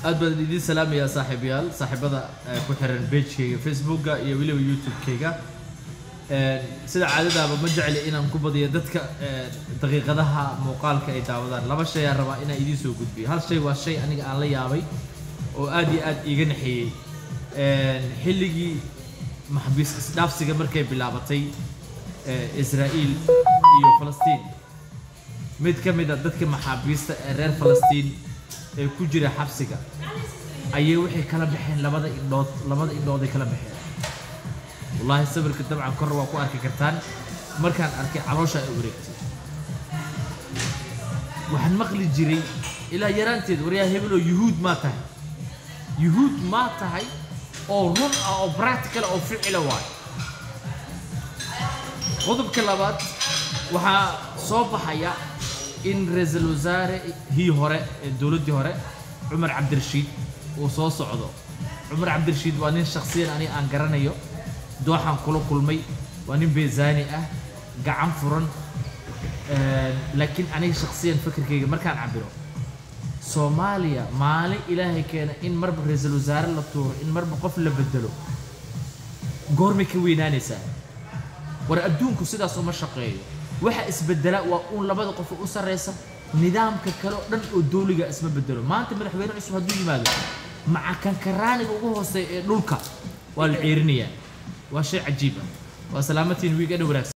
أدبر دي سلام يا صاحب يال صاحب هذا كحر البيج كي فيسبوك يا ويلي ويوتيوب كيجا سيد عادة بمجع لي إنا مكوبة يدتك دقيقة ذها مقال كأيتا وذا لما شيء الربع إنا يديسو قد بي هالشيء والشيء أنا على يابي وآدي يجنحي حلقي محبس نفسي قبل كي بلعبتي إسرائيل iyo فلسطين mid ka mid ah dadka maxaabiista reer Falastiin ee ku jira xabsiga ayay wixii kala bixin labada indhood ay kala bixin wallahi sabirka dabcan kor waa ku arki kartaan markaan arkay caloosha ay wareegtay waxaan maqli jiray ilaa yaraanteed wariyaa hebel oo yuhuud ma tahay oo run ah oo practical oo ficil waay qodobka labaad waxaa soo baxaya in ra'iisul wasaare hii hore dawladii hore Umar Abdirashiid oo soo socdo Umar Abdirashiid waa nin shakhsiyan ani aan garanayo dooxan kula kulmay waa nin beezaani ah gacan furan laakiin ani shakhsiyan fikirkayga markaan cabiro Soomaaliya maalin ilaahay keena in marba ra'iisul wasaare la tuuro in marba qof la bedelo goorma ka weynaanaysaa war adduunku sidaas uma shaqeeyo waxa isbedela waa uu labada qof u sareysa nidaamka kale oo dhan oo dawliga isma bedelo maanta madaxweyne cusub haduu yimaado maca kan karaaniga ugu hooseeya ee dhulka waa la ciirinayaa waa shay cajiib ah waa salaamatiin wiiga dhow wanaagsan